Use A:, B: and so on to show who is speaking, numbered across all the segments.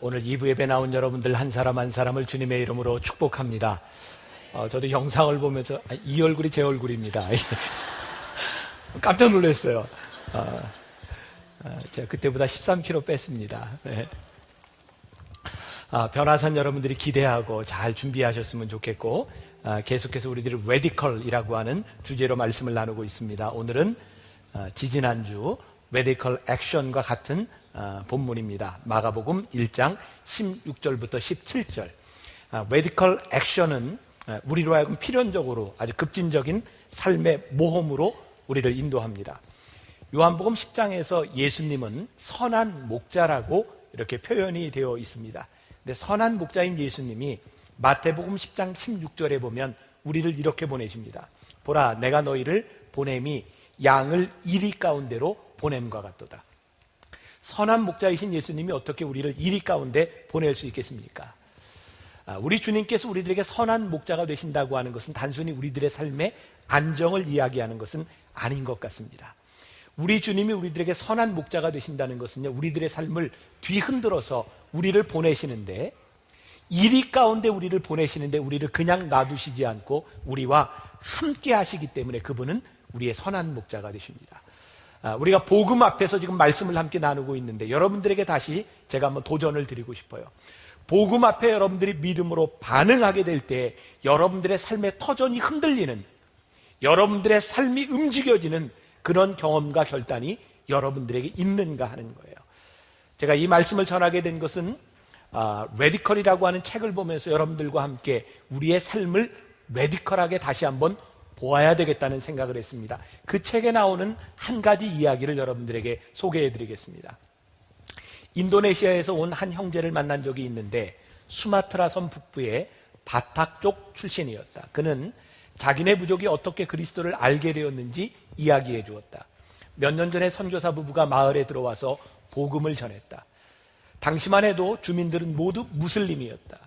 A: 오늘 2부 예배 나온 여러분들 한 사람 한 사람을 주님의 이름으로 축복합니다. 저도 영상을 보면서 이 얼굴이 제 얼굴입니다. 깜짝 놀랐어요. 제가 그때보다 13kg 뺐습니다. 네. 변화산 여러분들이 기대하고 잘 준비하셨으면 좋겠고, 계속해서 우리들이 레디컬이라고 하는 주제로 말씀을 나누고 있습니다. 오늘은 지지난주 레디컬 액션과 같은 본문입니다. 마가복음 1장 16절부터 17절. 레디컬 액션은 우리로 하여금 필연적으로 아주 급진적인 삶의 모험으로 우리를 인도합니다. 요한복음 10장에서 예수님은 선한 목자라고 이렇게 표현이 되어 있습니다. 근데 선한 목자인 예수님이 마태복음 10장 16절에 보면 우리를 이렇게 보내십니다. 보라, 내가 너희를 보냄이 양을 이리 가운데로 보냄과 같도다. 선한 목자이신 예수님이 어떻게 우리를 이리 가운데 보낼 수 있겠습니까? 우리 주님께서 우리들에게 선한 목자가 되신다고 하는 것은 단순히 우리들의 삶의 안정을 이야기하는 것은 아닌 것 같습니다. 우리 주님이 우리들에게 선한 목자가 되신다는 것은요, 우리들의 삶을 뒤흔들어서 우리를 보내시는데, 이리 가운데 우리를 보내시는데 우리를 그냥 놔두시지 않고 우리와 함께 하시기 때문에 그분은 우리의 선한 목자가 되십니다. 우리가 복음 앞에서 지금 말씀을 함께 나누고 있는데, 여러분들에게 다시 제가 한번 도전을 드리고 싶어요. 복음 앞에 여러분들이 믿음으로 반응하게 될 때 여러분들의 삶의 터전이 흔들리는, 여러분들의 삶이 움직여지는 그런 경험과 결단이 여러분들에게 있는가 하는 거예요. 제가 이 말씀을 전하게 된 것은 레디컬이라고 하는 책을 보면서 여러분들과 함께 우리의 삶을 레디컬하게 다시 한번 보아야 되겠다는 생각을 했습니다. 그 책에 나오는 한 가지 이야기를 여러분들에게 소개해 드리겠습니다. 인도네시아에서 온 한 형제를 만난 적이 있는데, 수마트라 섬 북부의 바탁족 출신이었다. 그는 자기네 부족이 어떻게 그리스도를 알게 되었는지 이야기해 주었다. 몇 년 전에 선교사 부부가 마을에 들어와서 복음을 전했다. 당시만 해도 주민들은 모두 무슬림이었다.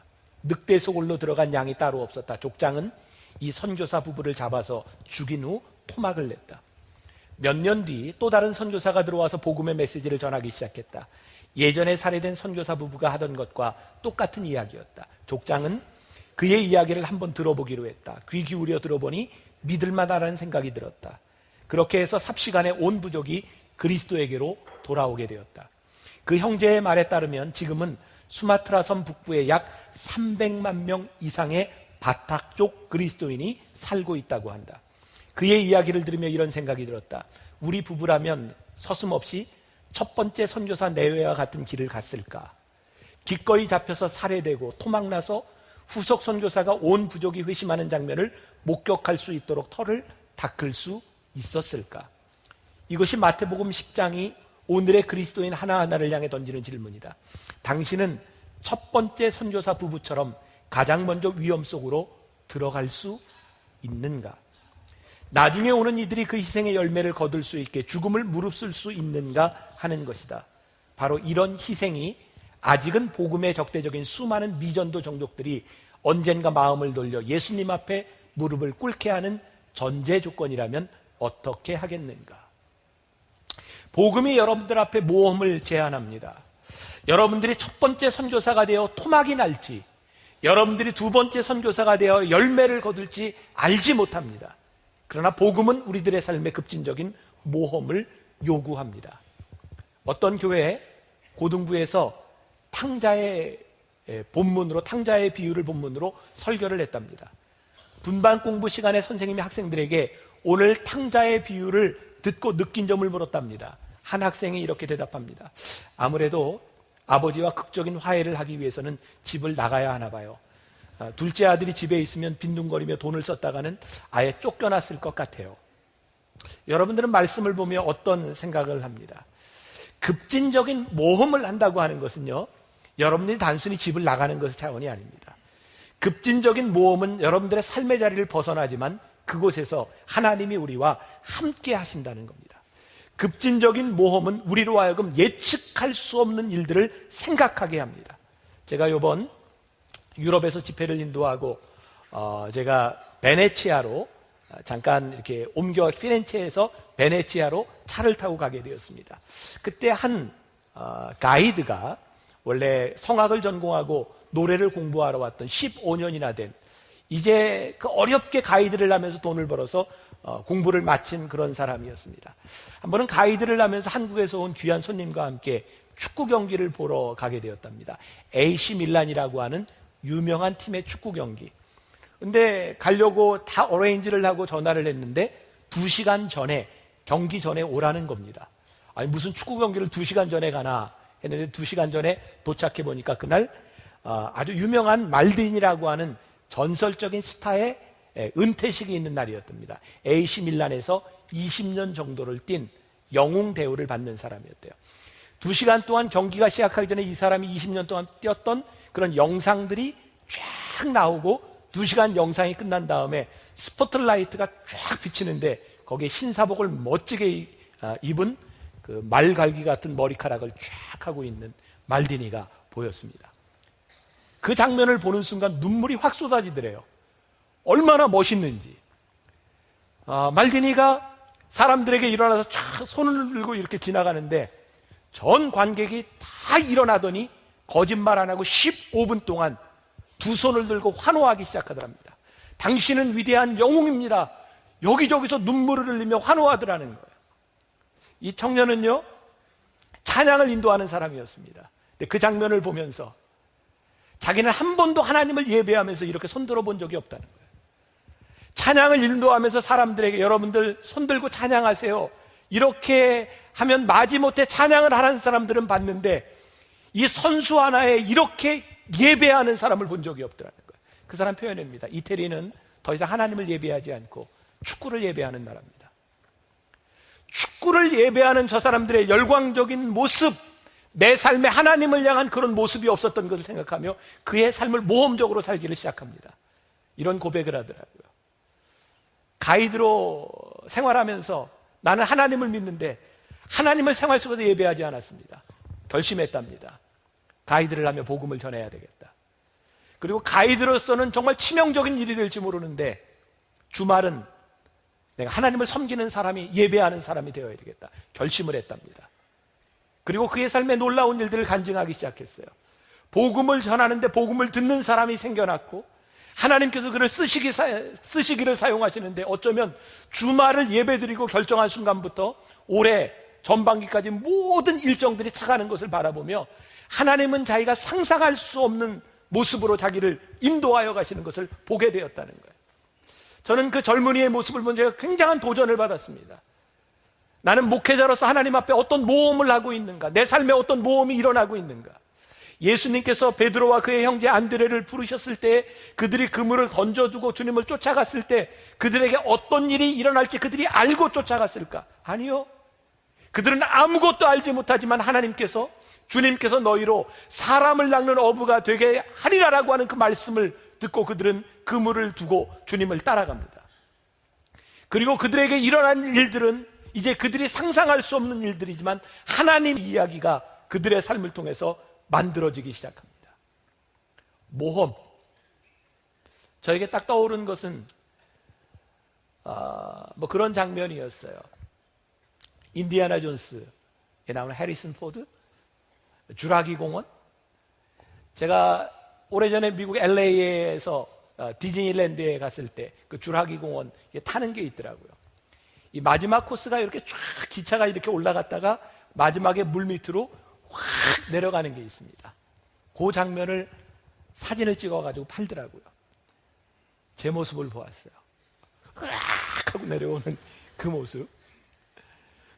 A: 늑대 소굴로 들어간 양이 따로 없었다. 족장은 이 선교사 부부를 잡아서 죽인 후 토막을 냈다. 몇 년 뒤 또 다른 선교사가 들어와서 복음의 메시지를 전하기 시작했다. 예전에 살해된 선교사 부부가 하던 것과 똑같은 이야기였다. 족장은 그의 이야기를 한번 들어보기로 했다. 귀 기울여 들어보니 믿을만하다는 생각이 들었다. 그렇게 해서 삽시간에 온 부족이 그리스도에게로 돌아오게 되었다. 그 형제의 말에 따르면 지금은 수마트라 섬 북부에 약 300만 명 이상의 바탁족 그리스도인이 살고 있다고 한다. 그의 이야기를 들으며 이런 생각이 들었다. 우리 부부라면 서슴없이 첫 번째 선교사 내외와 같은 길을 갔을까? 기꺼이 잡혀서 살해되고 토막나서 후속 선교사가 온 부족이 회심하는 장면을 목격할 수 있도록 털을 닦을 수 있었을까? 이것이 마태복음 10장이 오늘의 그리스도인 하나하나를 향해 던지는 질문이다. 당신은 첫 번째 선교사 부부처럼 가장 먼저 위험 속으로 들어갈 수 있는가? 나중에 오는 이들이 그 희생의 열매를 거둘 수 있게 죽음을 무릅쓸 수 있는가 하는 것이다. 바로 이런 희생이 아직은 복음의 적대적인 수많은 미전도 종족들이 언젠가 마음을 돌려 예수님 앞에 무릎을 꿇게 하는 전제 조건이라면 어떻게 하겠는가? 복음이 여러분들 앞에 모험을 제안합니다. 여러분들이 첫 번째 선교사가 되어 토막이 날지, 여러분들이 두 번째 선교사가 되어 열매를 거둘지 알지 못합니다. 그러나 복음은 우리들의 삶의 급진적인 모험을 요구합니다. 어떤 교회 고등부에서 탕자의 본문으로, 탕자의 비유를 본문으로 설교를 했답니다. 분반 공부 시간에 선생님이 학생들에게 오늘 탕자의 비유를 듣고 느낀 점을 물었답니다. 한 학생이 이렇게 대답합니다. 아무래도 아버지와 극적인 화해를 하기 위해서는 집을 나가야 하나 봐요. 둘째 아들이 집에 있으면 빈둥거리며 돈을 썼다가는 아예 쫓겨났을 것 같아요. 여러분들은 말씀을 보며 어떤 생각을 합니다? 급진적인 모험을 한다고 하는 것은요, 여러분들이 단순히 집을 나가는 것의 차원이 아닙니다. 급진적인 모험은 여러분들의 삶의 자리를 벗어나지만 그곳에서 하나님이 우리와 함께 하신다는 겁니다. 급진적인 모험은 우리로 하여금 예측할 수 없는 일들을 생각하게 합니다. 제가 이번 유럽에서 집회를 인도하고 제가 베네치아로 잠깐 이렇게 옮겨 피렌체에서 베네치아로 차를 타고 가게 되었습니다. 그때 한 가이드가 원래 성악을 전공하고 노래를 공부하러 왔던 15년이나 된, 이제 그 어렵게 가이드를 하면서 돈을 벌어서 공부를 마친 그런 사람이었습니다. 한 번은 가이드를 하면서 한국에서 온 귀한 손님과 함께 축구 경기를 보러 가게 되었답니다. AC 밀란이라고 하는 유명한 팀의 축구 경기. 근데 가려고 다 어레인지를 하고 전화를 했는데 2시간 전에, 경기 전에 오라는 겁니다. 아니 무슨 축구 경기를 2시간 전에 가나 했는데 2시간 전에 도착해 보니까 그날 아주 유명한 말딘이라고 하는 전설적인 스타의 은퇴식이 있는 날이었답니다. AC 밀란에서 20년 정도를 뛴 영웅 대우를 받는 사람이었대요. 2시간 동안 경기가 시작하기 전에 이 사람이 20년 동안 뛰었던 그런 영상들이 쫙 나오고 2시간 영상이 끝난 다음에 스포트라이트가 쫙 비치는데 거기에 흰사복을 멋지게 입은 그 말갈기 같은 머리카락을 쫙 하고 있는 말디니가 보였습니다. 그 장면을 보는 순간 눈물이 확 쏟아지더래요. 얼마나 멋있는지. 말디니가 사람들에게 일어나서 쫙 손을 들고 이렇게 지나가는데 전 관객이 다 일어나더니 거짓말 안 하고 15분 동안 두 손을 들고 환호하기 시작하더랍니다. 당신은 위대한 영웅입니다. 여기저기서 눈물을 흘리며 환호하더라는 거예요. 이 청년은요, 찬양을 인도하는 사람이었습니다. 근데 그 장면을 보면서 자기는 한 번도 하나님을 예배하면서 이렇게 손들어 본 적이 없다는 거예요. 찬양을 인도하면서 사람들에게 여러분들 손들고 찬양하세요, 이렇게 하면 마지못해 찬양을 하는 사람들은 봤는데 이 선수 하나에 이렇게 예배하는 사람을 본 적이 없더라는 거예요. 그 사람 표현입니다. 이태리는 더 이상 하나님을 예배하지 않고 축구를 예배하는 나라입니다. 축구를 예배하는 저 사람들의 열광적인 모습, 내 삶에 하나님을 향한 그런 모습이 없었던 것을 생각하며 그의 삶을 모험적으로 살기를 시작합니다. 이런 고백을 하더라고요. 가이드로 생활하면서 나는 하나님을 믿는데 하나님을 생활 속에서 예배하지 않았습니다. 결심했답니다. 가이드를 하며 복음을 전해야 되겠다. 그리고 가이드로서는 정말 치명적인 일이 될지 모르는데 주말은 내가 하나님을 섬기는 사람이, 예배하는 사람이 되어야 되겠다 결심을 했답니다. 그리고 그의 삶에 놀라운 일들을 간증하기 시작했어요. 복음을 전하는데 복음을 듣는 사람이 생겨났고 하나님께서 그를 쓰시기를 사용하시는데 어쩌면 주말을 예배드리고 결정한 순간부터 올해 전반기까지 모든 일정들이 차가는 것을 바라보며 하나님은 자기가 상상할 수 없는 모습으로 자기를 인도하여 가시는 것을 보게 되었다는 거예요. 저는 그 젊은이의 모습을 본 제가 굉장한 도전을 받았습니다. 나는 목회자로서 하나님 앞에 어떤 모험을 하고 있는가, 내 삶에 어떤 모험이 일어나고 있는가. 예수님께서 베드로와 그의 형제 안드레를 부르셨을 때 그들이 그물을 던져두고 주님을 쫓아갔을 때 그들에게 어떤 일이 일어날지 그들이 알고 쫓아갔을까? 아니요. 그들은 아무것도 알지 못하지만 하나님께서, 주님께서 너희로 사람을 낚는 어부가 되게 하리라라고 하는 그 말씀을 듣고 그들은 그물을 두고 주님을 따라갑니다. 그리고 그들에게 일어난 일들은 이제 그들이 상상할 수 없는 일들이지만 하나님 이야기가 그들의 삶을 통해서 만들어지기 시작합니다. 모험. 저에게 딱 떠오른 것은 뭐 그런 장면이었어요. 인디아나 존스에 나오는 해리슨 포드, 주라기 공원. 제가 오래전에 미국 LA에서 디즈니랜드에 갔을 때 그 주라기 공원 타는 게 있더라고요. 이 마지막 코스가 이렇게 쫙 기차가 이렇게 올라갔다가 마지막에 물 밑으로 확 내려가는 게 있습니다. 그 장면을 사진을 찍어가지고 팔더라고요. 제 모습을 보았어요. 으악 하고 내려오는 그 모습.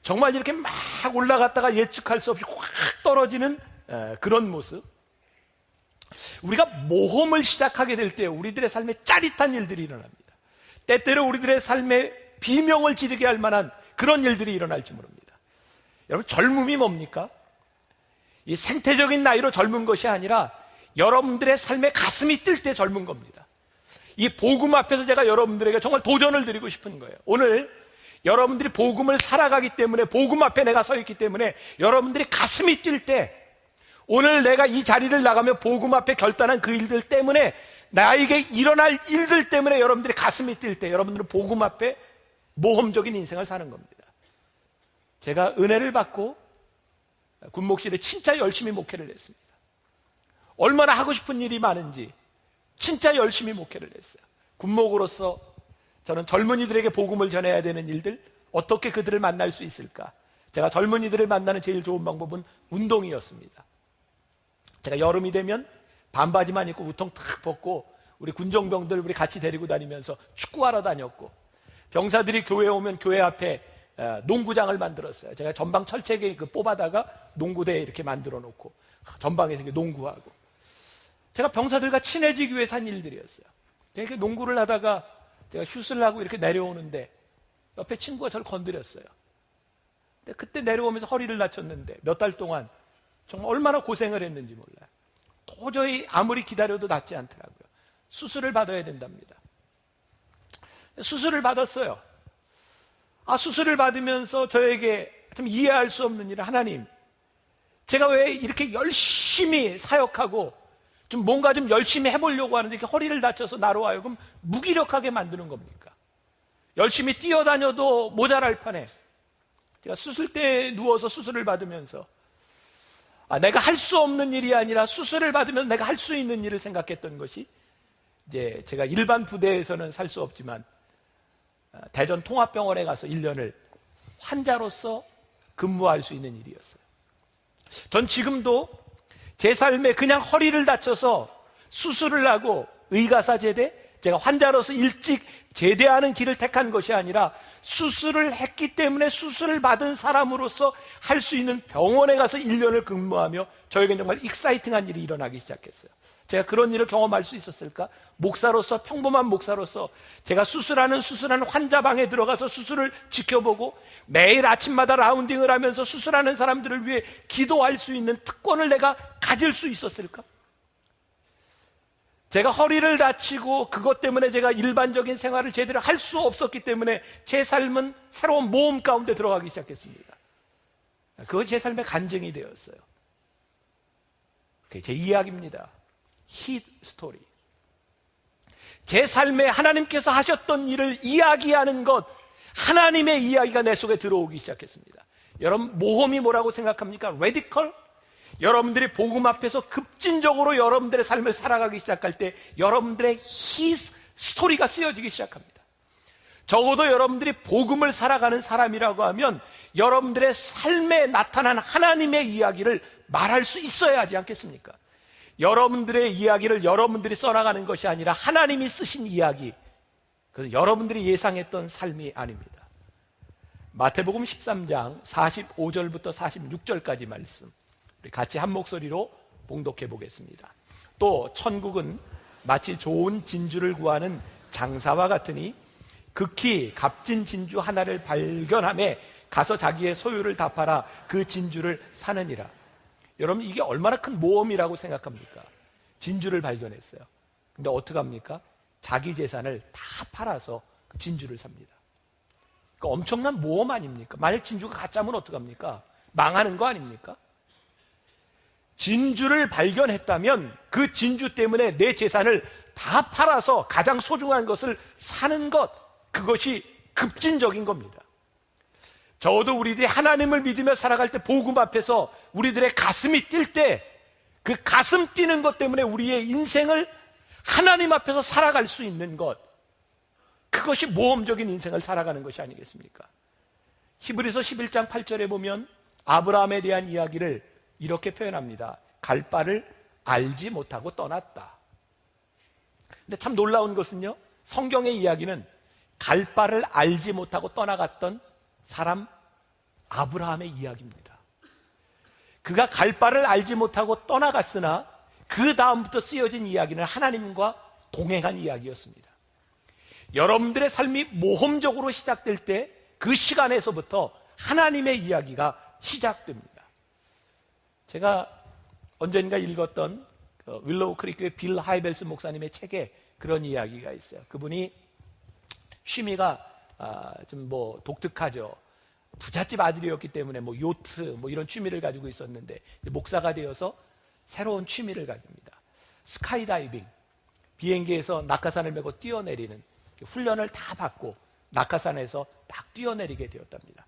A: 정말 이렇게 막 올라갔다가 예측할 수 없이 확 떨어지는 그런 모습. 우리가 모험을 시작하게 될 때 우리들의 삶에 짜릿한 일들이 일어납니다. 때때로 우리들의 삶에 비명을 지르게 할 만한 그런 일들이 일어날지 모릅니다. 여러분, 젊음이 뭡니까? 이 생태적인 나이로 젊은 것이 아니라 여러분들의 삶에 가슴이 뛸 때 젊은 겁니다. 이 복음 앞에서 제가 여러분들에게 정말 도전을 드리고 싶은 거예요. 오늘 여러분들이 복음을 살아가기 때문에, 복음 앞에 내가 서 있기 때문에 여러분들이 가슴이 뛸 때, 오늘 내가 이 자리를 나가며 복음 앞에 결단한 그 일들 때문에, 나에게 일어날 일들 때문에 여러분들이 가슴이 뛸 때 여러분들은 복음 앞에 모험적인 인생을 사는 겁니다. 제가 은혜를 받고 군목실에 진짜 열심히 목회를 했습니다. 얼마나 하고 싶은 일이 많은지 진짜 열심히 목회를 했어요. 군목으로서 저는 젊은이들에게 복음을 전해야 되는 일들, 어떻게 그들을 만날 수 있을까? 제가 젊은이들을 만나는 제일 좋은 방법은 운동이었습니다. 제가 여름이 되면 반바지만 입고 우통 탁 벗고 우리 군정병들 우리 같이 데리고 다니면서 축구하러 다녔고, 병사들이 교회에 오면 교회 앞에 농구장을 만들었어요. 제가 전방 철책에 뽑아다가 농구대에 이렇게 만들어 놓고 전방에서 농구하고, 제가 병사들과 친해지기 위해서 한 일들이었어요. 이렇게 농구를 하다가 제가 슛을 하고 이렇게 내려오는데 옆에 친구가 저를 건드렸어요. 근데 그때 내려오면서 허리를 다쳤는데 몇 달 동안 정말 얼마나 고생을 했는지 몰라요. 도저히 아무리 기다려도 낫지 않더라고요. 수술을 받아야 된답니다. 수술을 받았어요. 수술을 받으면서 저에게 좀 이해할 수 없는 일을, 하나님, 제가 왜 이렇게 열심히 사역하고 좀 뭔가 좀 열심히 해보려고 하는데 이렇게 허리를 다쳐서 나로 하여금 무기력하게 만드는 겁니까? 열심히 뛰어다녀도 모자랄 판에 제가 수술대에 누워서 수술을 받으면서 내가 할 수 없는 일이 아니라 수술을 받으면 내가 할 수 있는 일을 생각했던 것이, 이제 제가 일반 부대에서는 살 수 없지만 대전 통합병원에 가서 1년을 환자로서 근무할 수 있는 일이었어요. 전 지금도 제 삶에 그냥 허리를 다쳐서 수술을 하고 의가사 제대, 제가 환자로서 일찍 제대하는 길을 택한 것이 아니라 수술을 했기 때문에 수술을 받은 사람으로서 할 수 있는 병원에 가서 1년을 근무하며 저에겐 정말 익사이팅한 일이 일어나기 시작했어요. 제가 그런 일을 경험할 수 있었을까? 목사로서, 평범한 목사로서 제가 수술하는 환자방에 들어가서 수술을 지켜보고 매일 아침마다 라운딩을 하면서 수술하는 사람들을 위해 기도할 수 있는 특권을 내가 가질 수 있었을까? 제가 허리를 다치고 그것 때문에 제가 일반적인 생활을 제대로 할 수 없었기 때문에 제 삶은 새로운 모험 가운데 들어가기 시작했습니다. 그것이 제 삶의 간증이 되었어요. 그게 제 이야기입니다. 힛 스토리. 제 삶에 하나님께서 하셨던 일을 이야기하는 것, 하나님의 이야기가 내 속에 들어오기 시작했습니다. 여러분, 모험이 뭐라고 생각합니까? 레디컬? 여러분들이 복음 앞에서 급진적으로 여러분들의 삶을 살아가기 시작할 때 여러분들의 힛 스토리가 쓰여지기 시작합니다. 적어도 여러분들이 복음을 살아가는 사람이라고 하면 여러분들의 삶에 나타난 하나님의 이야기를 말할 수 있어야 하지 않겠습니까? 여러분들의 이야기를 여러분들이 써나가는 것이 아니라 하나님이 쓰신 이야기, 그래서 여러분들이 예상했던 삶이 아닙니다. 마태복음 13장 45절부터 46절까지 말씀, 우리 같이 한 목소리로 봉독해 보겠습니다. 또 천국은 마치 좋은 진주를 구하는 장사와 같으니 극히 값진 진주 하나를 발견하며 가서 자기의 소유를 다 팔아 그 진주를 사느니라. 여러분, 이게 얼마나 큰 모험이라고 생각합니까? 진주를 발견했어요. 근데 어떡합니까? 자기 재산을 다 팔아서 진주를 삽니다. 그러니까 엄청난 모험 아닙니까? 만약 진주가 가짜면 어떡합니까? 망하는 거 아닙니까? 진주를 발견했다면 그 진주 때문에 내 재산을 다 팔아서 가장 소중한 것을 사는 것, 그것이 급진적인 겁니다. 적어도 우리들이 하나님을 믿으며 살아갈 때 복음 앞에서 우리들의 가슴이 뛸 때 그 가슴 뛰는 것 때문에 우리의 인생을 하나님 앞에서 살아갈 수 있는 것, 그것이 모험적인 인생을 살아가는 것이 아니겠습니까? 히브리서 11장 8절에 보면 아브라함에 대한 이야기를 이렇게 표현합니다. 갈 바를 알지 못하고 떠났다. 근데 참 놀라운 것은요, 성경의 이야기는 갈 바를 알지 못하고 떠나갔던 사람 아브라함의 이야기입니다. 그가 갈 바를 알지 못하고 떠나갔으나 그 다음부터 쓰여진 이야기는 하나님과 동행한 이야기였습니다. 여러분들의 삶이 모험적으로 시작될 때 그 시간에서부터 하나님의 이야기가 시작됩니다. 제가 언젠가 읽었던 윌로우 크릭교회 빌 하이벨스 목사님의 책에 그런 이야기가 있어요. 그분이 취미가 좀 독특하죠. 부잣집 아들이었기 때문에 요트 이런 취미를 가지고 있었는데 목사가 되어서 새로운 취미를 가집니다. 스카이다이빙, 비행기에서 낙하산을 메고 뛰어내리는 훈련을 다 받고 낙하산에서 딱 뛰어내리게 되었답니다.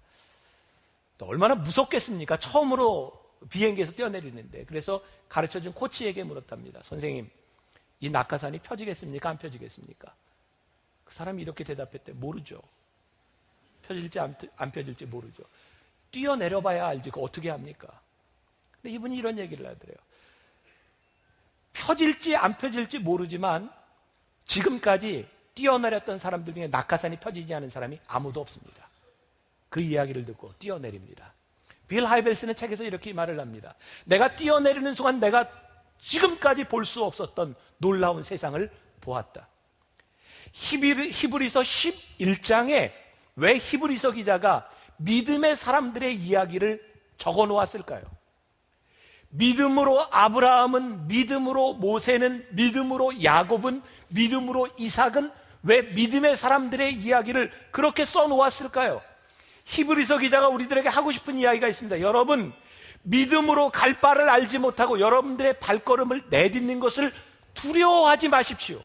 A: 또 얼마나 무섭겠습니까? 처음으로 비행기에서 뛰어내리는데, 그래서 가르쳐준 코치에게 물었답니다. 선생님, 이 낙하산이 펴지겠습니까? 안 펴지겠습니까? 그 사람이 이렇게 대답했대. 모르죠. 펴질지 안 펴질지 모르죠. 뛰어내려봐야 알지 그거 어떻게 합니까? 근데 이분이 이런 얘기를 하더래요. 펴질지 안 펴질지 모르지만 지금까지 뛰어내렸던 사람들 중에 낙하산이 펴지지 않은 사람이 아무도 없습니다. 그 이야기를 듣고 뛰어내립니다. 빌 하이벨스는 책에서 이렇게 말을 합니다. 내가 뛰어내리는 순간 내가 지금까지 볼 수 없었던 놀라운 세상을 보았다. 히브리서 11장에 왜 히브리서 기자가 믿음의 사람들의 이야기를 적어 놓았을까요? 믿음으로 아브라함은, 믿음으로 모세는, 믿음으로 야곱은, 믿음으로 이삭은 왜 믿음의 사람들의 이야기를 그렇게 써 놓았을까요? 히브리서 기자가 우리들에게 하고 싶은 이야기가 있습니다. 여러분, 믿음으로 갈 바를 알지 못하고 여러분들의 발걸음을 내딛는 것을 두려워하지 마십시오.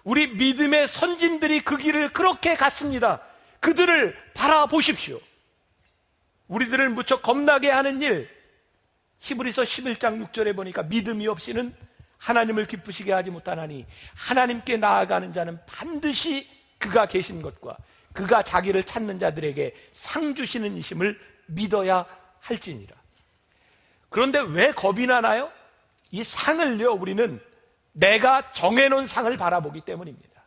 A: 우리 믿음의 선진들이 그 길을 그렇게 갔습니다. 그들을 바라보십시오. 우리들을 무척 겁나게 하는 일, 히브리서 11장 6절에 보니까 믿음이 없이는 하나님을 기쁘시게 하지 못하나니 하나님께 나아가는 자는 반드시 그가 계신 것과 그가 자기를 찾는 자들에게 상 주시는 이심을 믿어야 할지니라. 그런데 왜 겁이 나나요? 이 상을요, 우리는 내가 정해놓은 상을 바라보기 때문입니다.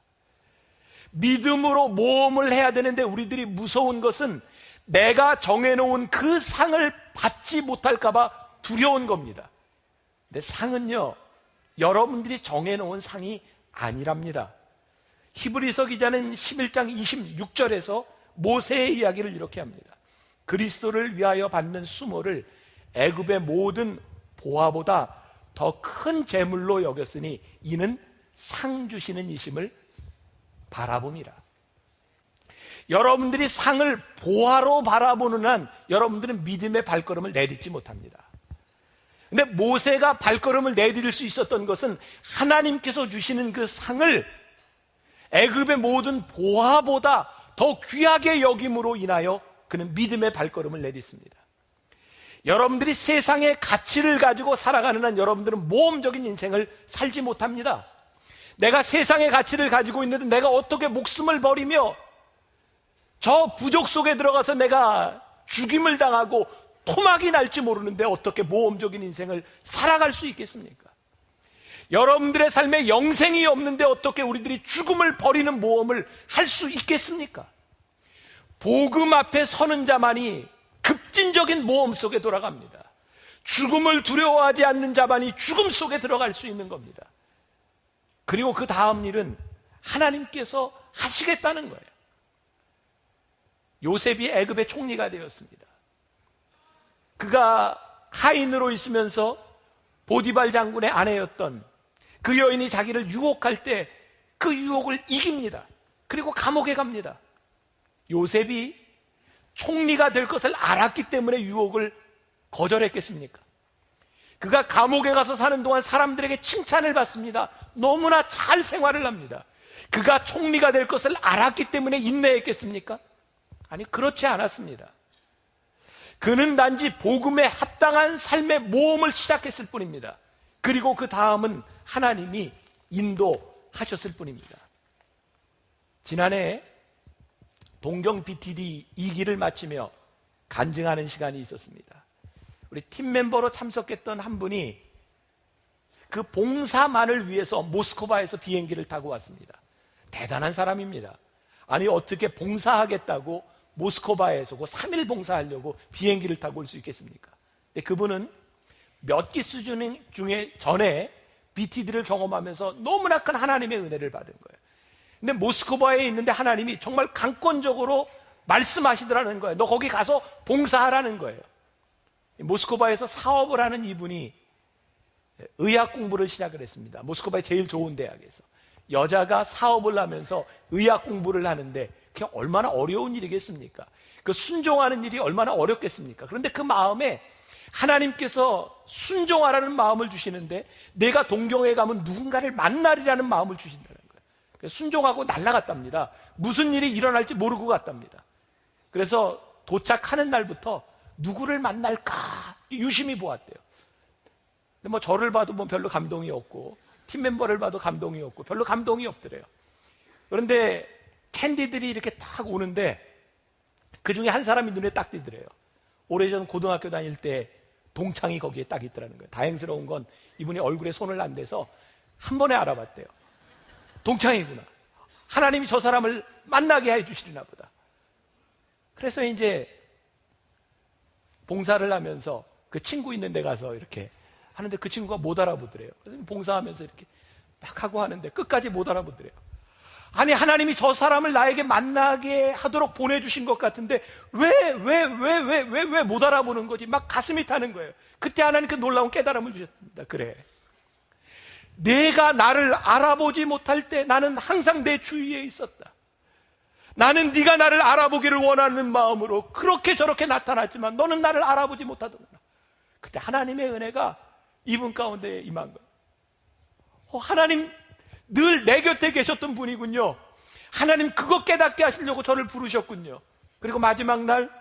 A: 믿음으로 모험을 해야 되는데 우리들이 무서운 것은 내가 정해놓은 그 상을 받지 못할까 봐 두려운 겁니다. 근데 상은요, 여러분들이 정해놓은 상이 아니랍니다. 히브리서 기자는 11장 26절에서 모세의 이야기를 이렇게 합니다. 그리스도를 위하여 받는 수모를 애굽의 모든 보화보다 더 큰 재물로 여겼으니 이는 상 주시는 이심을 바라봄이라. 여러분들이 상을 보화로 바라보는 한 여러분들은 믿음의 발걸음을 내딛지 못합니다. 근데 모세가 발걸음을 내디딜 수 있었던 것은 하나님께서 주시는 그 상을 애굽의 모든 보화보다 더 귀하게 여김으로 인하여 그는 믿음의 발걸음을 내딛습니다. 여러분들이 세상의 가치를 가지고 살아가는 한 여러분들은 모험적인 인생을 살지 못합니다. 내가 세상의 가치를 가지고 있는데 내가 어떻게 목숨을 버리며 저 부족 속에 들어가서 내가 죽임을 당하고 토막이 날지 모르는데 어떻게 모험적인 인생을 살아갈 수 있겠습니까? 여러분들의 삶에 영생이 없는데 어떻게 우리들이 죽음을 버리는 모험을 할 수 있겠습니까? 복음 앞에 서는 자만이 급진적인 모험 속에 돌아갑니다. 죽음을 두려워하지 않는 자만이 죽음 속에 들어갈 수 있는 겁니다. 그리고 그 다음 일은 하나님께서 하시겠다는 거예요. 요셉이 애굽의 총리가 되었습니다. 그가 하인으로 있으면서 보디발 장군의 아내였던 그 여인이 자기를 유혹할 때 그 유혹을 이깁니다. 그리고 감옥에 갑니다. 요셉이 총리가 될 것을 알았기 때문에 유혹을 거절했겠습니까? 그가 감옥에 가서 사는 동안 사람들에게 칭찬을 받습니다. 너무나 잘 생활을 합니다. 그가 총리가 될 것을 알았기 때문에 인내했겠습니까? 아니, 그렇지 않았습니다. 그는 단지 복음에 합당한 삶의 모험을 시작했을 뿐입니다. 그리고 그 다음은 하나님이 인도하셨을 뿐입니다. 지난해 동경 BTD 2기를 마치며 간증하는 시간이 있었습니다. 우리 팀 멤버로 참석했던 한 분이 그 봉사만을 위해서 모스크바에서 비행기를 타고 왔습니다. 대단한 사람입니다. 아니, 어떻게 봉사하겠다고 모스크바에서 그 3일 봉사하려고 비행기를 타고 올 수 있겠습니까? 근데 그분은 몇 기 수준 중에 전에 BTD를 경험하면서 너무나 큰 하나님의 은혜를 받은 거예요. 근데 모스크바에 있는데 하나님이 정말 강권적으로 말씀하시더라는 거예요. 너 거기 가서 봉사하라는 거예요. 모스크바에서 사업을 하는 이분이 의학 공부를 시작을 했습니다. 모스크바의 제일 좋은 대학에서. 여자가 사업을 하면서 의학 공부를 하는데 그게 얼마나 어려운 일이겠습니까? 그 순종하는 일이 얼마나 어렵겠습니까? 그런데 그 마음에 하나님께서 순종하라는 마음을 주시는데 내가 동경에 가면 누군가를 만나리라는 마음을 주신다는 거예요. 그래서 순종하고 날아갔답니다. 무슨 일이 일어날지 모르고 갔답니다. 그래서 도착하는 날부터 누구를 만날까 유심히 보았대요. 근데 뭐 저를 봐도 뭐 별로 감동이 없고 팀 멤버를 봐도 감동이 없고 별로 감동이 없더래요. 그런데 캔디들이 이렇게 딱 오는데 그 중에 한 사람이 눈에 딱 띄더래요. 오래전 고등학교 다닐 때 동창이 거기에 딱 있더라는 거예요. 다행스러운 건 이분이 얼굴에 손을 안 대서 한 번에 알아봤대요. 동창이구나. 하나님이 저 사람을 만나게 해주시려나 보다. 그래서 이제 봉사를 하면서 그 친구 있는 데 가서 이렇게 하는데 그 친구가 못 알아보더래요. 그래서 봉사하면서 이렇게 막 하고 하는데 끝까지 못 알아보더래요. 아니, 하나님이 저 사람을 나에게 만나게 하도록 보내주신 것 같은데 왜 못 알아보는 거지? 막 가슴이 타는 거예요. 그때 하나님 그 놀라운 깨달음을 주셨습니다. 그래, 내가 나를 알아보지 못할 때 나는 항상 내 주위에 있었다. 나는 네가 나를 알아보기를 원하는 마음으로 그렇게 저렇게 나타났지만 너는 나를 알아보지 못하더구나. 그때 하나님의 은혜가 이분 가운데 임한 거예요. 하나님 늘 내 곁에 계셨던 분이군요. 하나님 그거 깨닫게 하시려고 저를 부르셨군요. 그리고 마지막 날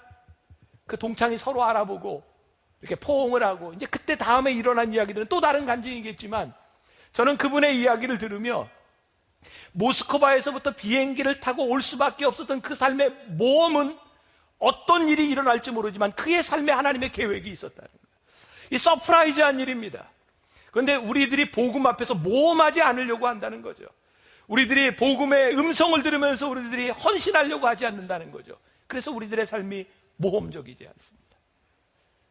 A: 그 동창이 서로 알아보고 이렇게 포옹을 하고, 이제 그때 다음에 일어난 이야기들은 또 다른 간증이겠지만 저는 그분의 이야기를 들으며 모스크바에서부터 비행기를 타고 올 수밖에 없었던 그 삶의 모험은 어떤 일이 일어날지 모르지만 그의 삶에 하나님의 계획이 있었다는 거예요. 이 서프라이즈한 일입니다. 그런데 우리들이 복음 앞에서 모험하지 않으려고 한다는 거죠. 우리들이 복음의 음성을 들으면서 우리들이 헌신하려고 하지 않는다는 거죠. 그래서 우리들의 삶이 모험적이지 않습니다.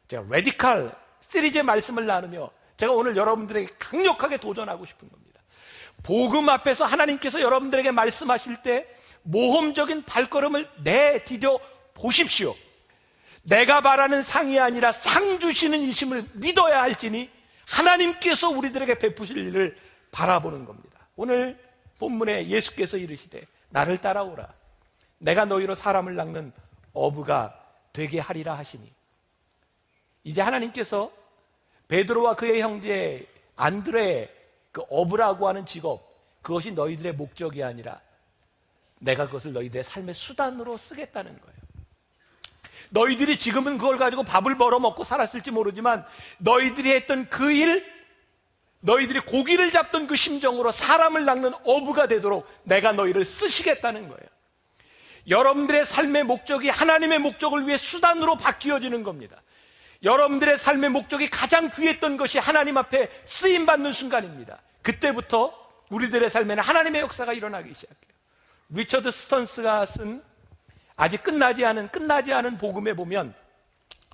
A: 제가 레디칼 시리즈의 말씀을 나누며 제가 오늘 여러분들에게 강력하게 도전하고 싶은 겁니다. 복음 앞에서 하나님께서 여러분들에게 말씀하실 때 모험적인 발걸음을 내디뎌 보십시오. 내가 바라는 상이 아니라 상 주시는 이심을 믿어야 할지니 하나님께서 우리들에게 베푸실 일을 바라보는 겁니다. 오늘 본문에 예수께서 이르시되 나를 따라오라. 내가 너희로 사람을 낚는 어부가 되게 하리라 하시니, 이제 하나님께서 베드로와 그의 형제 안드레의 그 어부라고 하는 직업, 그것이 너희들의 목적이 아니라 내가 그것을 너희들의 삶의 수단으로 쓰겠다는 거예요. 너희들이 지금은 그걸 가지고 밥을 벌어먹고 살았을지 모르지만 너희들이 했던 그 일, 너희들이 고기를 잡던 그 심정으로 사람을 낚는 어부가 되도록 내가 너희를 쓰시겠다는 거예요. 여러분들의 삶의 목적이 하나님의 목적을 위해 수단으로 바뀌어지는 겁니다. 여러분들의 삶의 목적이 가장 귀했던 것이 하나님 앞에 쓰임받는 순간입니다. 그때부터 우리들의 삶에는 하나님의 역사가 일어나기 시작해요. 리처드 스턴스가 쓴 아직 끝나지 않은 복음에 보면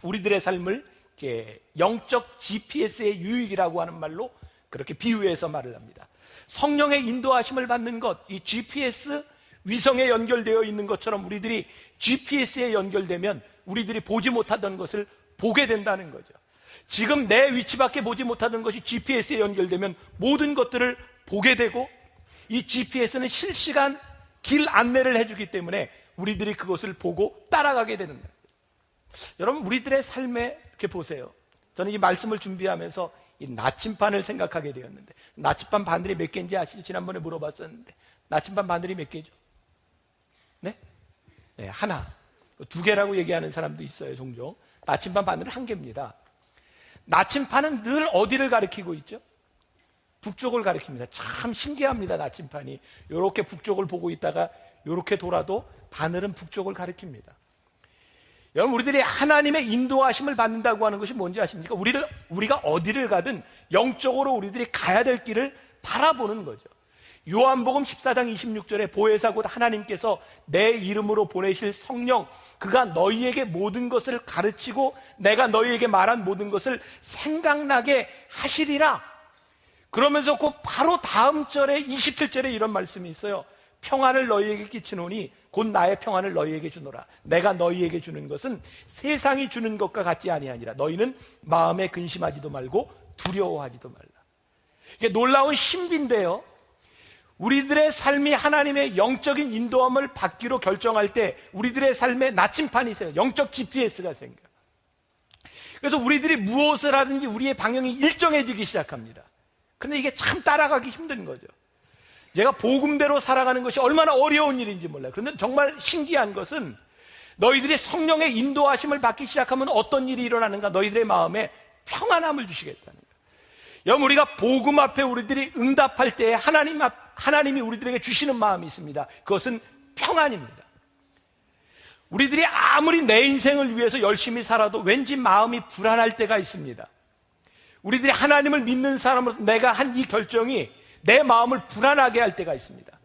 A: 우리들의 삶을 이렇게 영적 GPS의 유익이라고 하는 말로 그렇게 비유해서 말을 합니다. 성령의 인도하심을 받는 것, 이 GPS 위성에 연결되어 있는 것처럼 우리들이 GPS에 연결되면 우리들이 보지 못하던 것을 보게 된다는 거죠. 지금 내 위치밖에 보지 못하던 것이 GPS에 연결되면 모든 것들을 보게 되고, 이 GPS는 실시간 길 안내를 해주기 때문에 우리들이 그것을 보고 따라가게 되는 거예요. 여러분, 우리들의 삶에 이렇게 보세요. 저는 이 말씀을 준비하면서 이 나침반을 생각하게 되었는데, 나침반 바늘이 몇 개인지 아시죠? 지난번에 물어봤었는데 나침반 바늘이 몇 개죠? 네? 네, 하나. 두 개라고 얘기하는 사람도 있어요. 종종. 나침반 바늘은 한 개입니다. 나침반은 늘 어디를 가리키고 있죠? 북쪽을 가리킵니다. 참 신기합니다. 나침반이 이렇게 북쪽을 보고 있다가 이렇게 돌아도 바늘은 북쪽을 가리킵니다. 여러분, 우리들이 하나님의 인도하심을 받는다고 하는 것이 뭔지 아십니까? 우리가 어디를 가든 영적으로 우리들이 가야 될 길을 바라보는 거죠. 요한복음 14장 26절에 보혜사 곧 하나님께서 내 이름으로 보내실 성령, 그가 너희에게 모든 것을 가르치고 내가 너희에게 말한 모든 것을 생각나게 하시리라. 그러면서 그 바로 다음 절에 27절에 이런 말씀이 있어요. 평안을 너희에게 끼치노니 곧 나의 평안을 너희에게 주노라. 내가 너희에게 주는 것은 세상이 주는 것과 같지 아니하니라. 너희는 마음에 근심하지도 말고 두려워하지도 말라. 이게 놀라운 신비인데요, 우리들의 삶이 하나님의 영적인 인도함을 받기로 결정할 때 우리들의 삶에 나침판이 생겨요. 영적 GPS가 생겨요. 그래서 우리들이 무엇을 하든지 우리의 방향이 일정해지기 시작합니다. 그런데 이게 참 따라가기 힘든 거죠. 제가 복음대로 살아가는 것이 얼마나 어려운 일인지 몰라요. 그런데 정말 신기한 것은 너희들이 성령의 인도하심을 받기 시작하면 어떤 일이 일어나는가? 너희들의 마음에 평안함을 주시겠다는 거예요. 여러분, 우리가 복음 앞에 우리들이 응답할 때 하나님이 우리들에게 주시는 마음이 있습니다. 그것은 평안입니다. 우리들이 아무리 내 인생을 위해서 열심히 살아도 왠지 마음이 불안할 때가 있습니다. 우리들이 하나님을 믿는 사람으로서 내가 한 이 결정이 내 마음을 불안하게 할 때가 있습니다.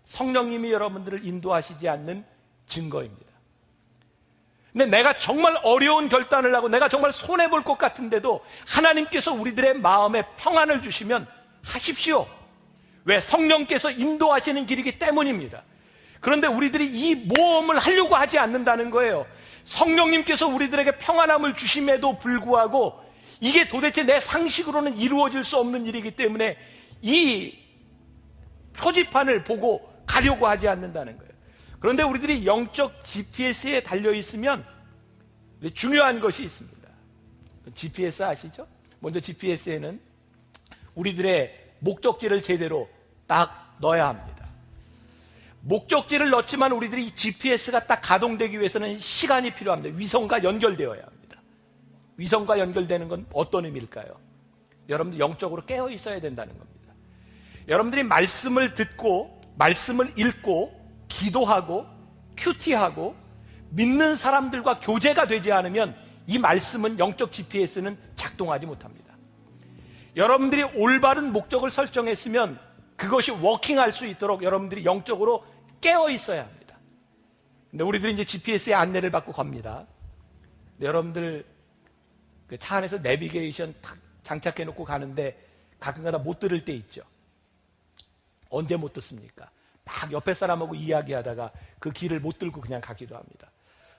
A: 성령님이 여러분들을 인도하시지 않는 증거입니다. 근데 내가 정말 어려운 결단을 하고 내가 정말 손해볼 것 같은데도 하나님께서 우리들의 마음에 평안을 주시면 하십시오. 왜? 성령께서 인도하시는 길이기 때문입니다. 그런데 우리들이 이 모험을 하려고 하지 않는다는 거예요. 성령님께서 우리들에게 평안함을 주심에도 불구하고 이게 도대체 내 상식으로는 이루어질 수 없는 일이기 때문에 이 표지판을 보고 가려고 하지 않는다는 거예요. 그런데 우리들이 영적 GPS에 달려있으면 중요한 것이 있습니다. GPS 아시죠? 먼저 GPS에는 우리들의 목적지를 제대로 딱 넣어야 합니다. 목적지를 넣지만 우리들이 이 GPS가 딱 가동되기 위해서는 시간이 필요합니다. 위성과 연결되어야 합니다. 위성과 연결되는 건 어떤 의미일까요? 여러분들 영적으로 깨어 있어야 된다는 겁니다. 여러분들이 말씀을 듣고 말씀을 읽고 기도하고 큐티하고 믿는 사람들과 교제가 되지 않으면 이 말씀은 영적 GPS는 작동하지 못합니다. 여러분들이 올바른 목적을 설정했으면 그것이 워킹할 수 있도록 여러분들이 영적으로 깨어 있어야 합니다. 근데 우리들이 이제 GPS의 안내를 받고 갑니다. 근데 여러분들 그 차 안에서 내비게이션 탁 장착해 놓고 가는데 가끔가다 못 들을 때 있죠. 언제 못 듣습니까? 막 옆에 사람하고 이야기하다가 그 길을 못 들고 그냥 가기도 합니다.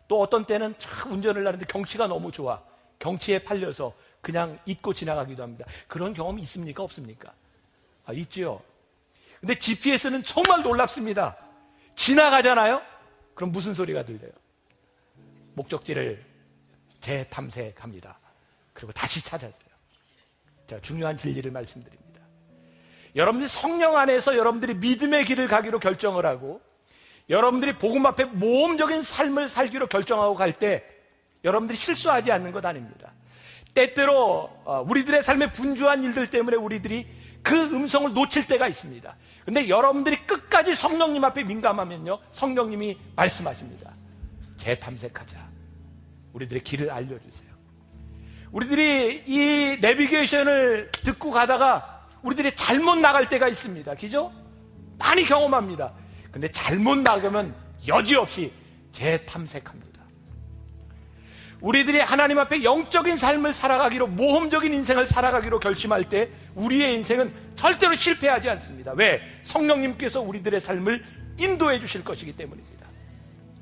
A: 또 어떤 때는 참 운전을 하는데 경치가 너무 좋아. 경치에 팔려서 그냥 잊고 지나가기도 합니다. 그런 경험이 있습니까? 없습니까? 있죠. 근데 GPS는 정말 놀랍습니다. 지나가잖아요? 그럼 무슨 소리가 들려요? 목적지를 재탐색합니다. 그리고 다시 찾아줘요. 자, 중요한 진리를 말씀드립니다. 여러분들이 성령 안에서 여러분들이 믿음의 길을 가기로 결정을 하고 여러분들이 복음 앞에 모험적인 삶을 살기로 결정하고 갈 때 여러분들이 실수하지 않는 것 아닙니다. 때때로 우리들의 삶에 분주한 일들 때문에 우리들이 그 음성을 놓칠 때가 있습니다. 근데 여러분들이 끝까지 성령님 앞에 민감하면요, 성령님이 말씀하십니다. 재탐색하자. 우리들의 길을 알려주세요. 우리들이 이 내비게이션을 듣고 가다가 우리들이 잘못 나갈 때가 있습니다. 그죠? 많이 경험합니다. 근데 잘못 나가면 여지없이 재탐색합니다. 우리들이 하나님 앞에 영적인 삶을 살아가기로, 모험적인 인생을 살아가기로 결심할 때 우리의 인생은 절대로 실패하지 않습니다. 왜? 성령님께서 우리들의 삶을 인도해 주실 것이기 때문입니다.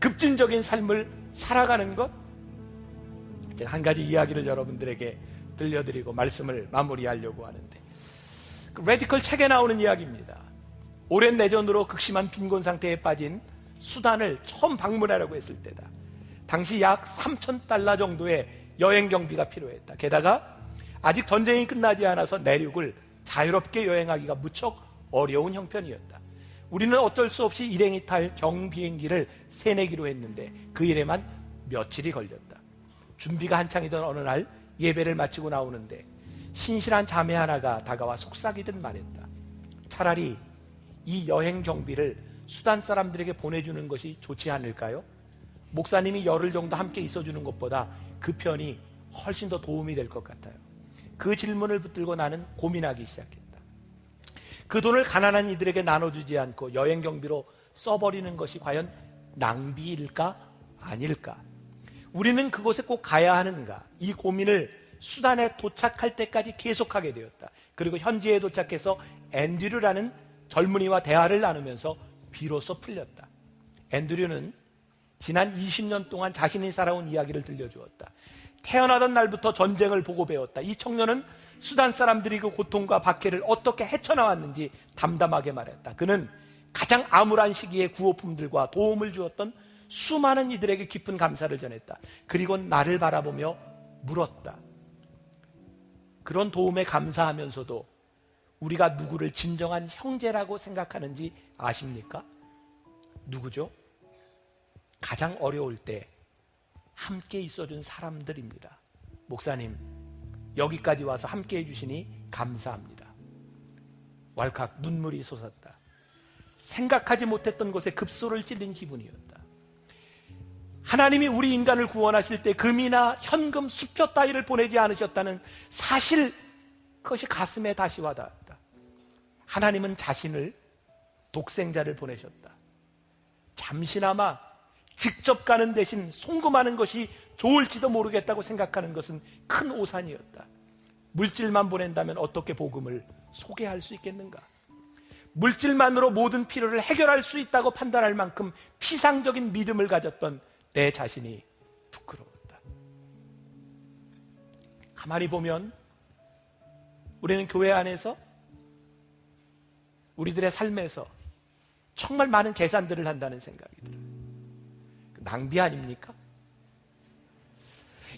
A: 급진적인 삶을 살아가는 것, 제가 한 가지 이야기를 여러분들에게 들려드리고 말씀을 마무리하려고 하는데, 레디컬 책에 나오는 이야기입니다. 오랜 내전으로 극심한 빈곤 상태에 빠진 수단을 처음 방문하려고 했을 때다. 당시 약 3,000달러 정도의 여행 경비가 필요했다. 게다가 아직 전쟁이 끝나지 않아서 내륙을 자유롭게 여행하기가 무척 어려운 형편이었다. 우리는 어쩔 수 없이 일행이 탈 경비행기를 세내기로 했는데 그 일에만 며칠이 걸렸다. 준비가 한창이던 어느 날 예배를 마치고 나오는데 신실한 자매 하나가 다가와 속삭이듯 말했다. 차라리 이 여행 경비를 수단 사람들에게 보내주는 것이 좋지 않을까요? 목사님이 열흘 정도 함께 있어주는 것보다 그 편이 훨씬 더 도움이 될 것 같아요. 그 질문을 붙들고 나는 고민하기 시작했다. 그 돈을 가난한 이들에게 나눠주지 않고 여행 경비로 써버리는 것이 과연 낭비일까? 아닐까? 우리는 그곳에 꼭 가야 하는가? 이 고민을 수단에 도착할 때까지 계속하게 되었다. 그리고 현지에 도착해서 앤드류라는 젊은이와 대화를 나누면서 비로소 풀렸다. 앤드류는 지난 20년 동안 자신이 살아온 이야기를 들려주었다. 태어나던 날부터 전쟁을 보고 배웠다. 이 청년은 수단 사람들이 그 고통과 박해를 어떻게 헤쳐나왔는지 담담하게 말했다. 그는 가장 암울한 시기에 구호품들과 도움을 주었던 수많은 이들에게 깊은 감사를 전했다. 그리고 나를 바라보며 물었다. 그런 도움에 감사하면서도 우리가 누구를 진정한 형제라고 생각하는지 아십니까? 누구죠? 가장 어려울 때 함께 있어준 사람들입니다. 목사님, 여기까지 와서 함께 해주시니 감사합니다. 왈칵 눈물이 솟았다. 생각하지 못했던 곳에 급소를 찔린 기분이었다. 하나님이 우리 인간을 구원하실 때 금이나 현금 수표 따위를 보내지 않으셨다는 사실, 그것이 가슴에 다시 와닿았다. 하나님은 자신을, 독생자를 보내셨다. 잠시나마 직접 가는 대신 송금하는 것이 좋을지도 모르겠다고 생각하는 것은 큰 오산이었다. 물질만 보낸다면 어떻게 복음을 소개할 수 있겠는가? 물질만으로 모든 필요를 해결할 수 있다고 판단할 만큼 피상적인 믿음을 가졌던 내 자신이 부끄러웠다. 가만히 보면 우리는 교회 안에서 우리들의 삶에서 정말 많은 계산들을 한다는 생각이 들어요. 낭비 아닙니까?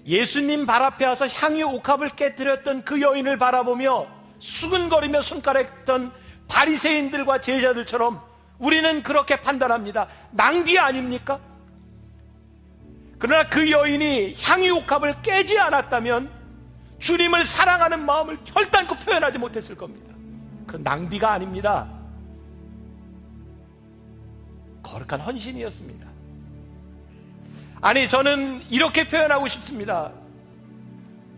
A: 예수님 발 앞에 와서 향유 옥합을 깨뜨렸던 그 여인을 바라보며 수근거리며 손가락했던 바리새인들과 제자들처럼 우리는 그렇게 판단합니다. 낭비 아닙니까? 그러나 그 여인이 향유 옥합을 깨지 않았다면 주님을 사랑하는 마음을 결단코 표현하지 못했을 겁니다. 그 낭비가 아닙니다. 거룩한 헌신이었습니다. 아니, 저는 이렇게 표현하고 싶습니다.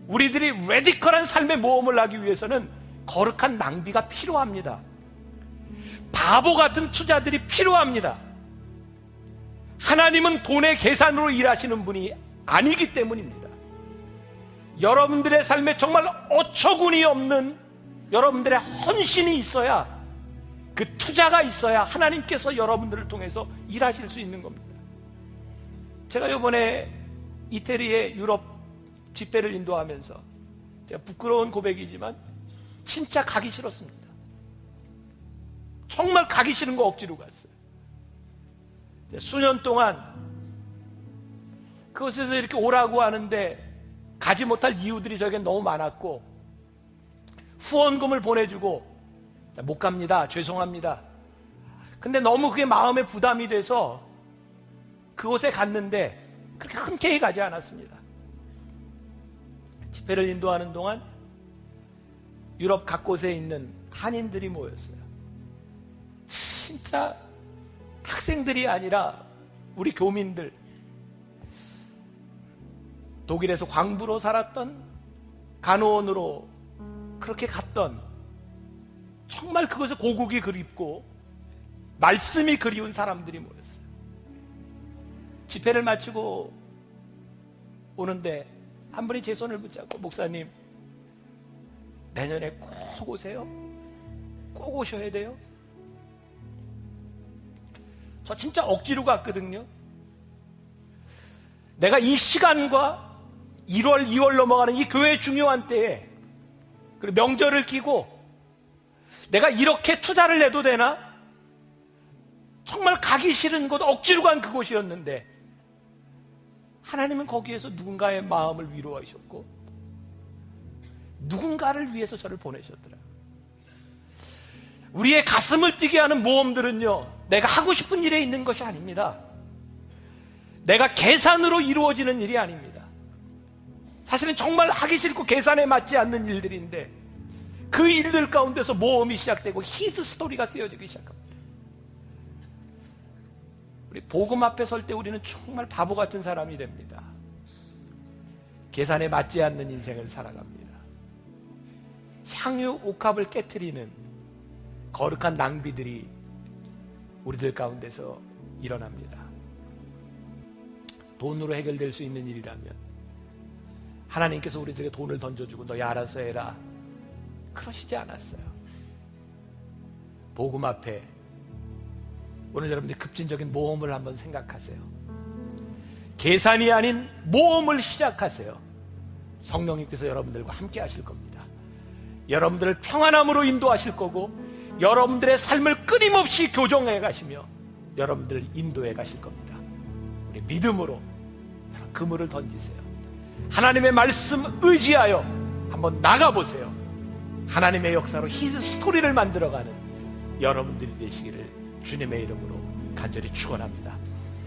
A: 우리들이 레디컬한 삶의 모험을 하기 위해서는 거룩한 낭비가 필요합니다. 바보 같은 투자들이 필요합니다. 하나님은 돈의 계산으로 일하시는 분이 아니기 때문입니다. 여러분들의 삶에 정말 어처구니 없는 여러분들의 헌신이 있어야, 그 투자가 있어야 하나님께서 여러분들을 통해서 일하실 수 있는 겁니다. 제가 이번에 이태리의 유럽 집회를 인도하면서, 제가 부끄러운 고백이지만 진짜 가기 싫었습니다. 정말 가기 싫은 거 억지로 갔어요. 수년 동안 그곳에서 이렇게 오라고 하는데 가지 못할 이유들이 저에겐 너무 많았고, 후원금을 보내주고 못 갑니다, 죄송합니다. 근데 너무 그게 마음에 부담이 돼서 그곳에 갔는데 그렇게 흔쾌히 가지 않았습니다. 집회를 인도하는 동안 유럽 각곳에 있는 한인들이 모였어요. 진짜 학생들이 아니라 우리 교민들, 독일에서 광부로 살았던, 간호원으로 그렇게 갔던, 정말 그것에 고국이 그립고 말씀이 그리운 사람들이 모였어요. 집회를 마치고 오는데 한 분이 제 손을 붙잡고, 목사님, 내년에 꼭 오세요. 꼭 오셔야 돼요. 저 진짜 억지로 갔거든요. 내가 이 시간과 1월, 2월 넘어가는 이 교회의 중요한 때에, 그리고 명절을 끼고 내가 이렇게 투자를 해도 되나? 정말 가기 싫은 곳, 억지로 간 그곳이었는데 하나님은 거기에서 누군가의 마음을 위로하셨고 누군가를 위해서 저를 보내셨더라. 우리의 가슴을 뛰게 하는 모험들은요, 내가 하고 싶은 일에 있는 것이 아닙니다. 내가 계산으로 이루어지는 일이 아닙니다. 사실은 정말 하기 싫고 계산에 맞지 않는 일들인데 그 일들 가운데서 모험이 시작되고 히즈 스토리가 쓰여지기 시작합니다. 우리 복음 앞에 설 때 우리는 정말 바보 같은 사람이 됩니다. 계산에 맞지 않는 인생을 살아갑니다. 향유 옥합을 깨트리는 거룩한 낭비들이 우리들 가운데서 일어납니다. 돈으로 해결될 수 있는 일이라면 하나님께서 우리들에게 돈을 던져주고 너희 알아서 해라, 그러시지 않았어요. 복음 앞에 오늘 여러분들 급진적인 모험을 한번 생각하세요. 계산이 아닌 모험을 시작하세요. 성령님께서 여러분들과 함께 하실 겁니다. 여러분들을 평안함으로 인도하실 거고 여러분들의 삶을 끊임없이 교정해 가시며 여러분들을 인도해 가실 겁니다. 우리 믿음으로 그물을 던지세요. 하나님의 말씀 의지하여 한번 나가보세요. 하나님의 역사로 히즈 스토리를 만들어가는 여러분들이 되시기를 주님의 이름으로 간절히 축원합니다.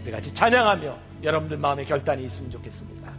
A: 우리 같이 찬양하며 여러분들 마음에 결단이 있으면 좋겠습니다.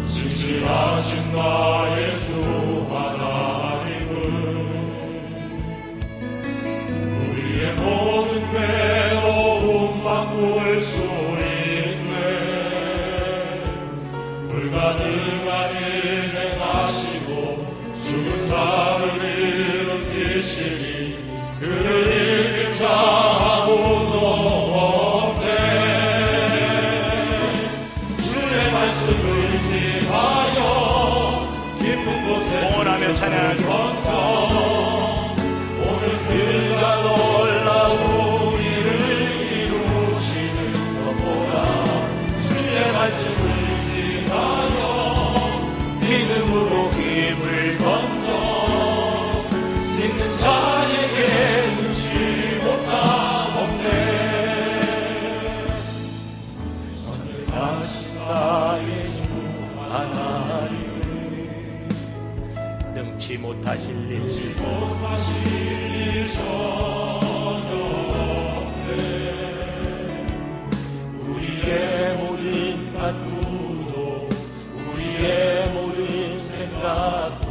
B: 진실하신 나의 주 하나님은 우리의 모든 괴로움 바꿀 수 있네. 불가능한 일 행하시고 죽은 자를 일으키시니 그를 이길 자 아무도 없네. 주의 말씀을
A: 원하며 찬양하겠습니다.
B: 오늘 그가 놀라운 일을 이루시는 것보다 주의 말씀을 의지하여 믿음으로 힘을 던져 믿는 자에게 눈치 못함 없네. 전능하신 나의 주 하나님
A: 능치 못하실 일
B: 전혀 없네. 우리의 모든 간구도 우리의 모든 생각도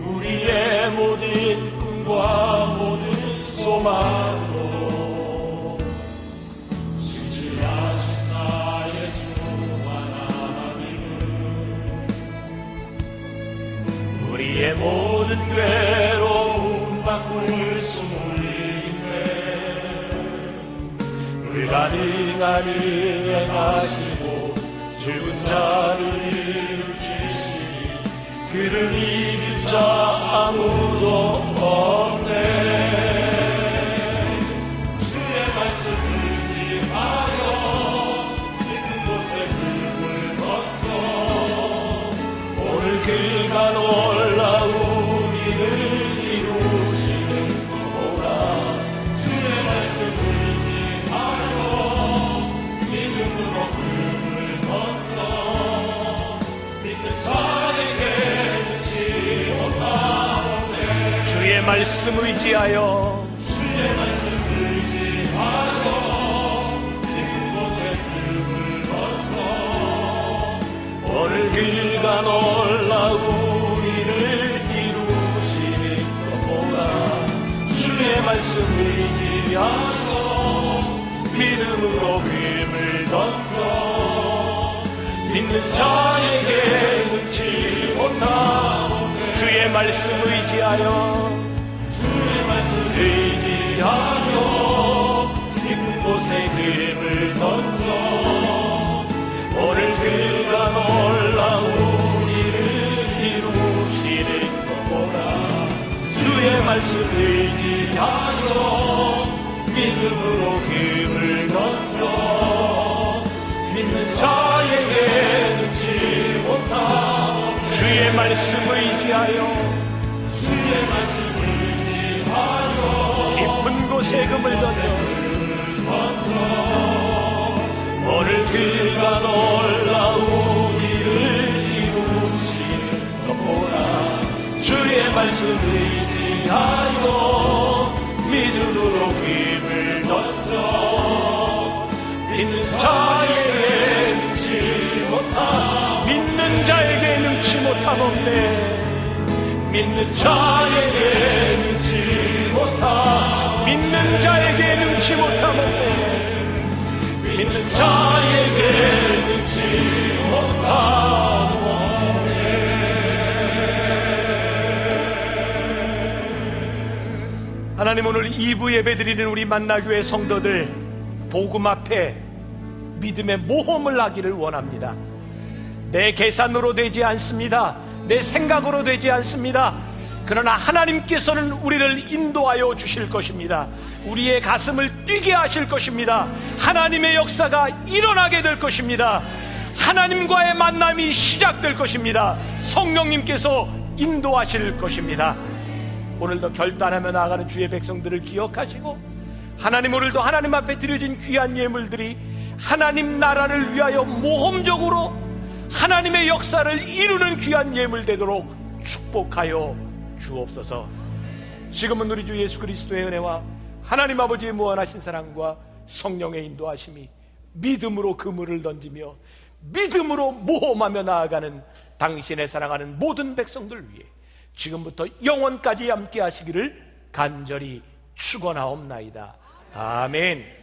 B: 우리의 모든 꿈과 모든 소망도 진실하신 나의 주 하나님은 우리의 모든 괴로움 바꿀 수 있네. 불가능한 일 행하시고 죽은 자를 일으키시니 그를 이길 자 아무도 없네. 주의 말씀을 의지하여 깊은 곳에 불을 던져 오늘 그가 놀라운 일을 이루시는 거라. 주의 말씀을 의지하여 믿음으로 금을 던져 믿는 자에게 눈치 못함 없네.
A: 주의 말씀 의지하여
B: 주의 말씀 의지하여 깊은 곳에 금을 던져 오늘 그가 놀라운 일을 이루시는 것보다 주의 말씀 의지하여 믿음으로 힘을 던져 믿는 자에게 눈치 못함 없네.
A: 주의 말씀 의지하여
B: 주의 말씀 의지하여 깊은 곳에 힘을 던져 오늘 그가 놀라운 일을 이루시는 것보다 주의 말씀 의지하여 믿음으로 힘을 던져 믿는 자에게 눈치 못함 없네.
A: 주의 말씀 의지하여
B: 주의 말씀 의지하여
A: 깊은 곳에 금을 던져
B: 오늘 그가 놀라운 일을 이루시는 것보다 주의 말씀 의지하여 믿음으로 힘을 던져 믿는 자에게 능치 못함
A: 믿는 자에게 능치 못함 없네.
B: 믿는 자에게 능치 못함
A: 믿는 자에게 능치 못함 없네.
B: 믿는 자에게 능치 못함 없네.
A: 하나님, 오늘 2부 예배드리는 우리 만나교회 성도들 복음 앞에 믿음의 모험을 하기를 원합니다. 내 계산으로 되지 않습니다. 내 생각으로 되지 않습니다. 그러나 하나님께서는 우리를 인도하여 주실 것입니다. 우리의 가슴을 뛰게 하실 것입니다. 하나님의 역사가 일어나게 될 것입니다. 하나님과의 만남이 시작될 것입니다. 성령님께서 인도하실 것입니다. 오늘도 결단하며 나아가는 주의 백성들을 기억하시고, 하나님, 오늘도 하나님 앞에 드려진 귀한 예물들이 하나님 나라를 위하여 모험적으로 하나님의 역사를 이루는 귀한 예물 되도록 축복하여 주옵소서. 지금은 우리 주 예수 그리스도의 은혜와 하나님 아버지의 무한하신 사랑과 성령의 인도하심이 믿음으로 그물을 던지며 믿음으로 모험하며 나아가는 당신의 사랑하는 모든 백성들 위해 지금부터 영원까지 함께 하시기를 간절히 축원하옵나이다. 아멘.